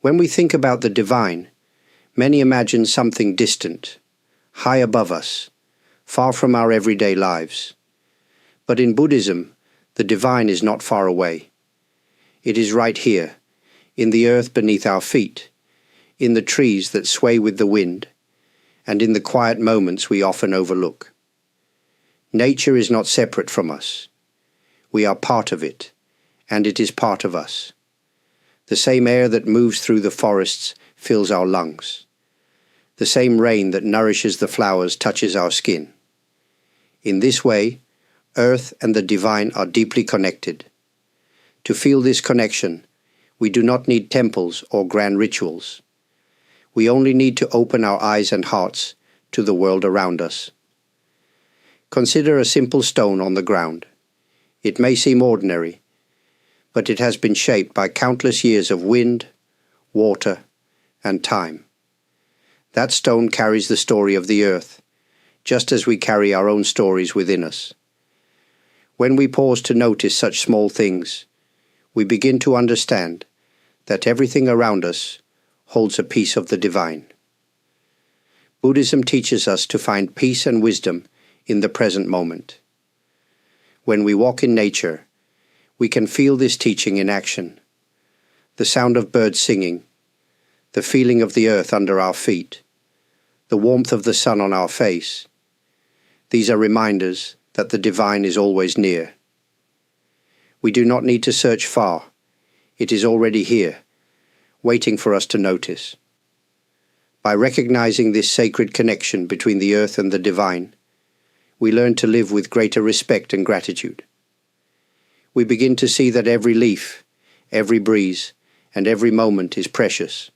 When we think about the divine, many imagine something distant, high above us, far from our everyday lives. But in Buddhism, the divine is not far away. It is right here, in the earth beneath our feet, in the trees that sway with the wind, and in the quiet moments we often overlook. Nature is not separate from us. We are part of it, and it is part of us. The same air that moves through the forests fills our lungs. The same rain that nourishes the flowers touches our skin. In this way, earth and the divine are deeply connected. To feel this connection, we do not need temples or grand rituals. We only need to open our eyes and hearts to the world around us. Consider a simple stone on the ground. It may seem ordinary, but it has been shaped by countless years of wind, water, and time. That stone carries the story of the earth, just as we carry our own stories within us. When we pause to notice such small things, we begin to understand that everything around us holds a piece of the divine. Buddhism teaches us to find peace and wisdom in the present moment. When we walk in nature, we can feel this teaching in action. The sound of birds singing, the feeling of the earth under our feet, the warmth of the sun on our face. These are reminders that the divine is always near. We do not need to search far. It is already here, waiting for us to notice. By recognizing this sacred connection between the earth and the divine, we learn to live with greater respect and gratitude. We begin to see that every leaf, every breeze, and every moment is precious.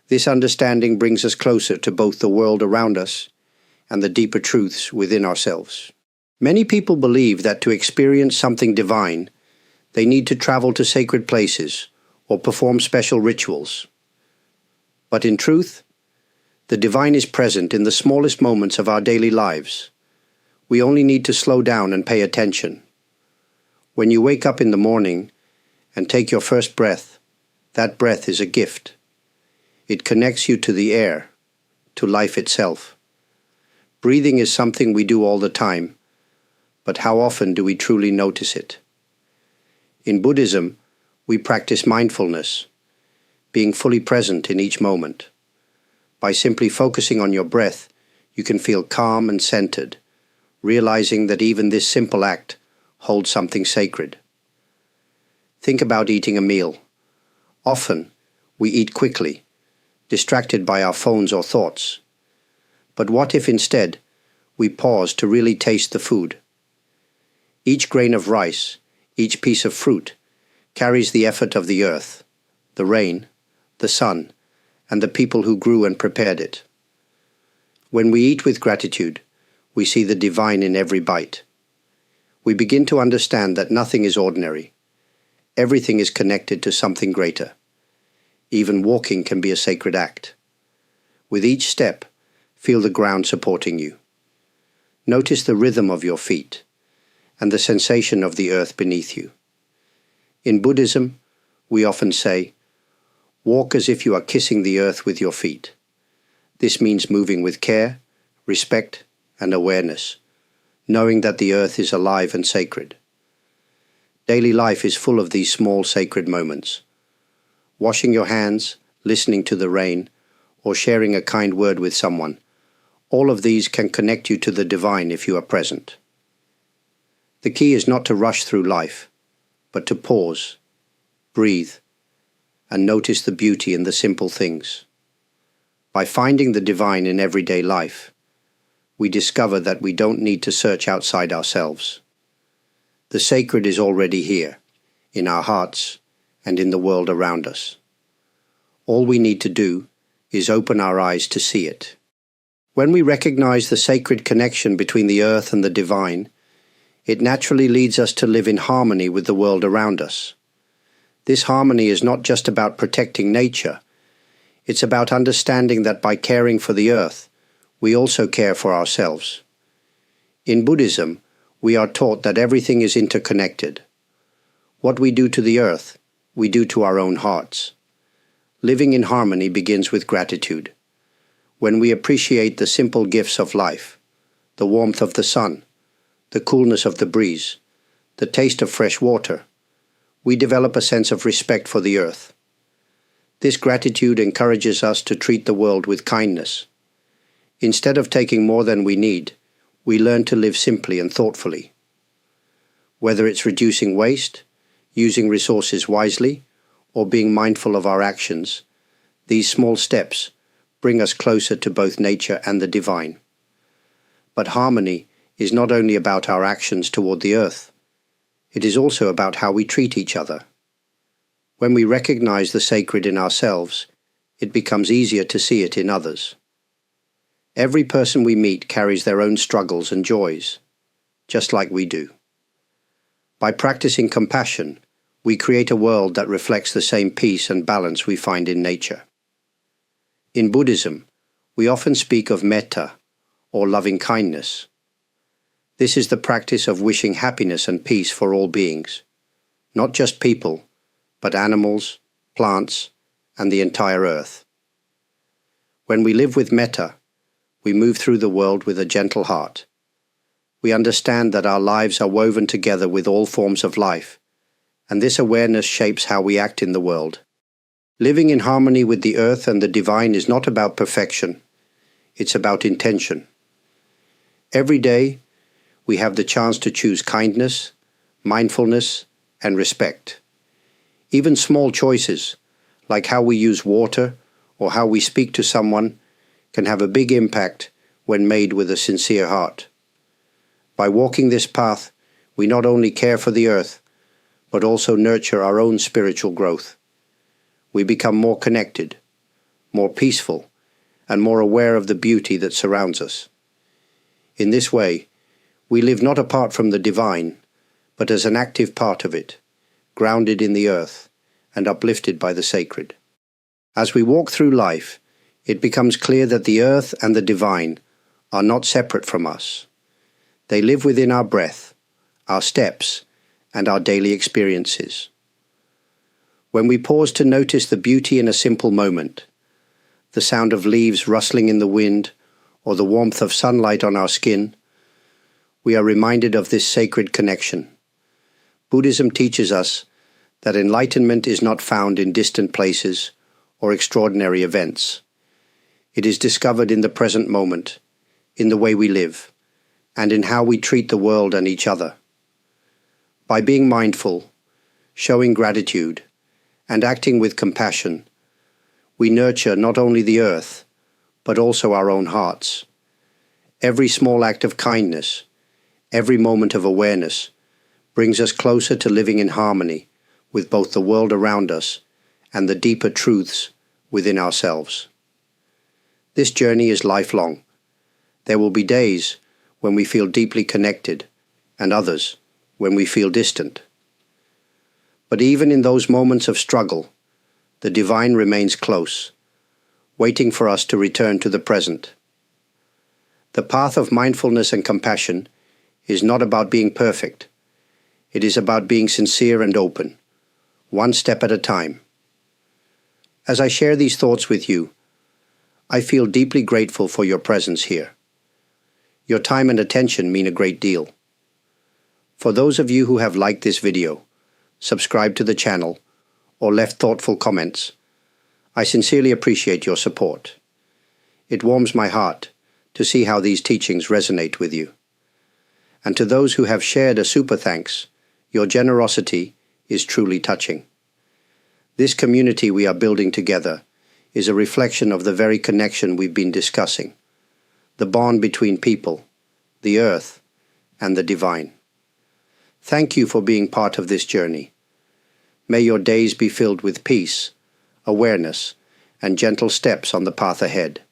This understanding brings us closer to both the world around us and the deeper truths within ourselves. Many people believe that to experience something divine, they need to travel to sacred places or perform special rituals. But in truth, the divine is present in the smallest moments of our daily lives. We only need to slow down and pay attention. When you wake up in the morning and take your first breath, that breath is a gift. It connects you to the air, to life itself. Breathing is something we do all the time, but how often do we truly notice it? In Buddhism, we practice mindfulness, being fully present in each moment. By simply focusing on your breath, you can feel calm and centered, realizing that even this simple act holds something sacred. Think about eating a meal. Often, we eat quickly, distracted by our phones or thoughts. But what if instead, we pause to really taste the food? Each grain of rice, each piece of fruit, carries the effort of the earth, the rain, the sun, and the people who grew and prepared it. When we eat with gratitude, we see the divine in every bite. We begin to understand that nothing is ordinary. Everything is connected to something greater. Even walking can be a sacred act. With each step, feel the ground supporting you. Notice the rhythm of your feet and the sensation of the earth beneath you. In Buddhism, we often say, walk as if you are kissing the earth with your feet. This means moving with care, respect, and awareness, knowing that the earth is alive and sacred. Daily life is full of these small sacred moments. Washing your hands, listening to the rain, or sharing a kind word with someone, all of these can connect you to the divine if you are present. The key is not to rush through life, but to pause, breathe, and notice the beauty in the simple things. By finding the divine in everyday life, we discover that we don't need to search outside ourselves. The sacred is already here, in our hearts and in the world around us. All we need to do is open our eyes to see it. When we recognize the sacred connection between the earth and the divine, it naturally leads us to live in harmony with the world around us. This harmony is not just about protecting nature. It's about understanding that by caring for the earth, we also care for ourselves. In Buddhism, we are taught that everything is interconnected. What we do to the earth, we do to our own hearts. Living in harmony begins with gratitude. When we appreciate the simple gifts of life, the warmth of the sun, the coolness of the breeze, the taste of fresh water, we develop a sense of respect for the earth. This gratitude encourages us to treat the world with kindness. Instead of taking more than we need, we learn to live simply and thoughtfully. Whether it's reducing waste, using resources wisely, or being mindful of our actions, these small steps bring us closer to both nature and the divine. But harmony is not only about our actions toward the earth. It is also about how we treat each other. When we recognize the sacred in ourselves, it becomes easier to see it in others. Every person we meet carries their own struggles and joys, just like we do. By practicing compassion, we create a world that reflects the same peace and balance we find in nature. In Buddhism, we often speak of metta, or loving kindness. This is the practice of wishing happiness and peace for all beings, not just people, but animals, plants, and the entire earth. When we live with metta, we move through the world with a gentle heart. We understand that our lives are woven together with all forms of life, and this awareness shapes how we act in the world. Living in harmony with the earth and the divine is not about perfection. It's about intention. Every day, we have the chance to choose kindness, mindfulness, and respect. Even small choices, like how we use water or how we speak to someone, can have a big impact when made with a sincere heart. By walking this path, we not only care for the earth, but also nurture our own spiritual growth. We become more connected, more peaceful, and more aware of the beauty that surrounds us. In this way, we live not apart from the divine, but as an active part of it, grounded in the earth and uplifted by the sacred. As we walk through life, it becomes clear that the earth and the divine are not separate from us. They live within our breath, our steps, and our daily experiences. When we pause to notice the beauty in a simple moment, the sound of leaves rustling in the wind, or the warmth of sunlight on our skin, we are reminded of this sacred connection. Buddhism teaches us that enlightenment is not found in distant places or extraordinary events. It is discovered in the present moment, in the way we live, and in how we treat the world and each other. By being mindful, showing gratitude, and acting with compassion, we nurture not only the earth, but also our own hearts. Every small act of kindness, every moment of awareness, brings us closer to living in harmony with both the world around us and the deeper truths within ourselves. This journey is lifelong. There will be days when we feel deeply connected, and others when we feel distant. But even in those moments of struggle, the divine remains close, waiting for us to return to the present. The path of mindfulness and compassion is not about being perfect. It is about being sincere and open, one step at a time. As I share these thoughts with you, I feel deeply grateful for your presence here. Your time and attention mean a great deal. For those of you who have liked this video, subscribed to the channel, or left thoughtful comments, I sincerely appreciate your support. It warms my heart to see how these teachings resonate with you. And to those who have shared a super thanks, your generosity is truly touching. This community we are building together is a reflection of the very connection we've been discussing, the bond between people, the earth, and the divine. Thank you for being part of this journey. May your days be filled with peace, awareness, and gentle steps on the path ahead.